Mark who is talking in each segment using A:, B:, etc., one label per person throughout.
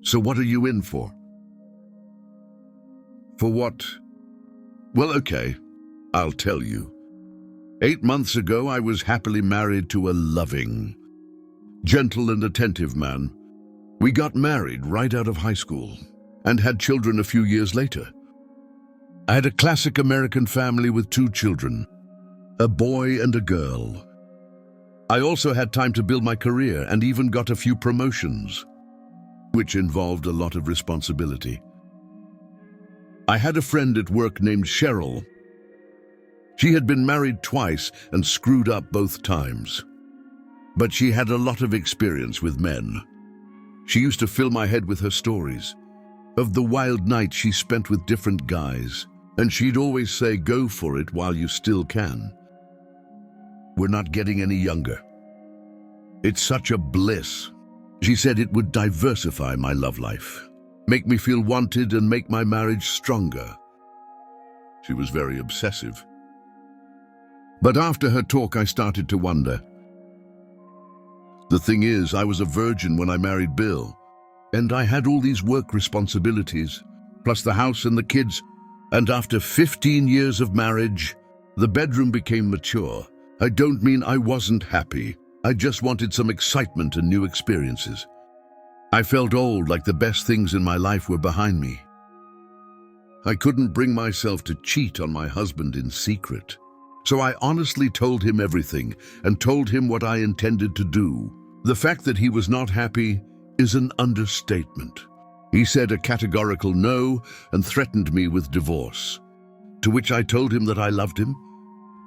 A: So what are you in for? For what? Well, okay, I'll tell you. 8 months ago, I was happily married to a loving, gentle and attentive man. We got married right out of high school and had children a few years later. I had a classic American family with 2 children, a boy and a girl. I also had time to build my career and even got a few promotions, which involved a lot of responsibility. I had a friend at work named Cheryl. She had been married twice and screwed up both times. But she had a lot of experience with men. She used to fill my head with her stories of the wild nights she spent with different guys, and she'd always say, "Go for it while you still can. We're not getting any younger. It's such a bliss." She said it would diversify my love life, make me feel wanted and make my marriage stronger. She was very obsessive. But after her talk, I started to wonder. The thing is, I was a virgin when I married Bill, and I had all these work responsibilities, plus the house and the kids, and after 15 years of marriage, the bedroom became mature. I don't mean I wasn't happy. I just wanted some excitement and new experiences. I felt old, like the best things in my life were behind me. I couldn't bring myself to cheat on my husband in secret. So I honestly told him everything and told him what I intended to do. The fact that he was not happy is an understatement. He said a categorical no and threatened me with divorce, to which I told him that I loved him,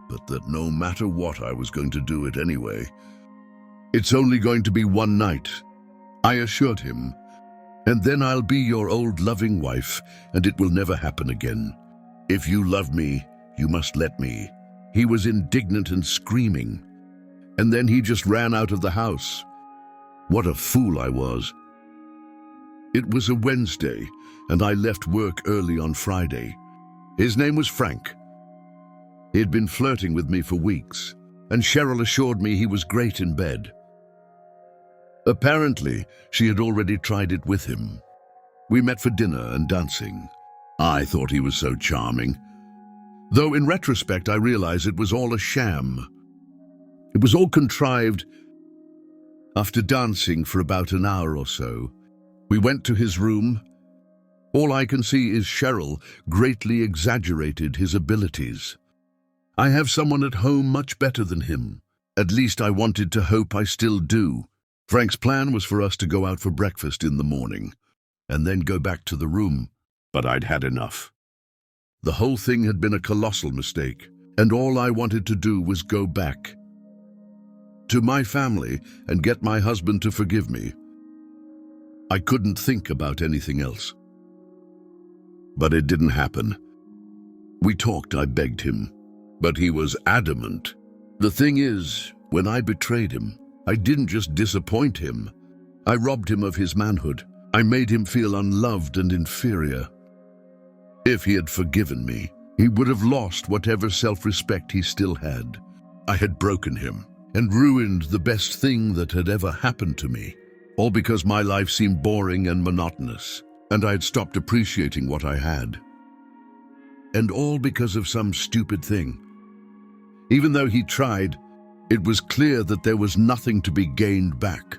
A: but that no matter what, I was going to do it anyway. "It's only going to be one night," I assured him, "and then I'll be your old loving wife, and it will never happen again. If you love me, you must let me." He was indignant and screaming, and then he just ran out of the house. What a fool I was. It was a Wednesday, and I left work early on Friday. His name was Frank. He had been flirting with me for weeks, and Cheryl assured me he was great in bed. Apparently, she had already tried it with him. We met for dinner and dancing. I thought he was so charming. Though in retrospect, I realize it was all a sham. It was all contrived. After dancing for about an hour or so, we went to his room. All I can see is Cheryl greatly exaggerated his abilities. I have someone at home much better than him. At least I wanted to hope I still do. Frank's plan was for us to go out for breakfast in the morning and then go back to the room, but I'd had enough. The whole thing had been a colossal mistake, and all I wanted to do was go back to my family and get my husband to forgive me. I couldn't think about anything else. But it didn't happen. We talked, I begged him, but he was adamant. The thing is, when I betrayed him, I didn't just disappoint him. I robbed him of his manhood. I made him feel unloved and inferior. If he had forgiven me, he would have lost whatever self-respect he still had. I had broken him and ruined the best thing that had ever happened to me, all because my life seemed boring and monotonous, and I had stopped appreciating what I had. And all because of some stupid thing. Even though he tried, it was clear that there was nothing to be gained back.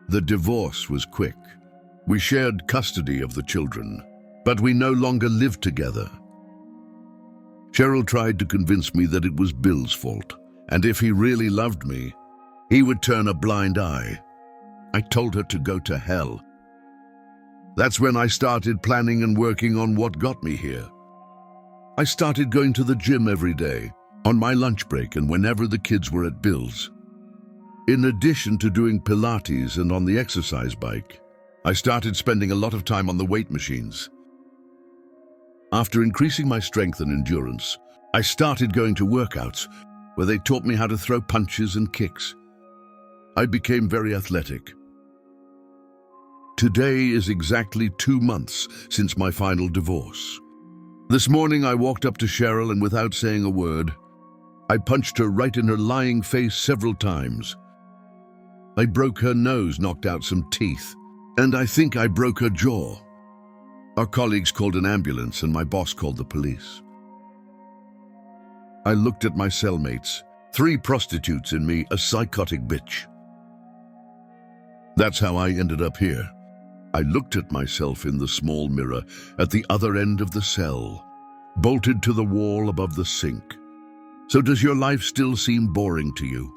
A: The divorce was quick. We shared custody of the children, but we no longer lived together. Cheryl tried to convince me that it was Bill's fault, and if he really loved me, he would turn a blind eye. I told her to go to hell. That's when I started planning and working on what got me here. I started going to the gym every day, on my lunch break and whenever the kids were at Bill's. In addition to doing Pilates and on the exercise bike, I started spending a lot of time on the weight machines. After increasing my strength and endurance, I started going to workouts where they taught me how to throw punches and kicks. I became very athletic. Today is exactly 2 months since my final divorce. This morning I walked up to Cheryl and without saying a word, I punched her right in her lying face several times. I broke her nose, knocked out some teeth, And I think I broke her jaw. Our colleagues called an ambulance and my boss called the police. I looked at my cellmates, 3 prostitutes in me, a psychotic bitch. That's how I ended up here. I looked at myself in the small mirror at the other end of the cell, bolted to the wall above the sink. So does your life still seem boring to you?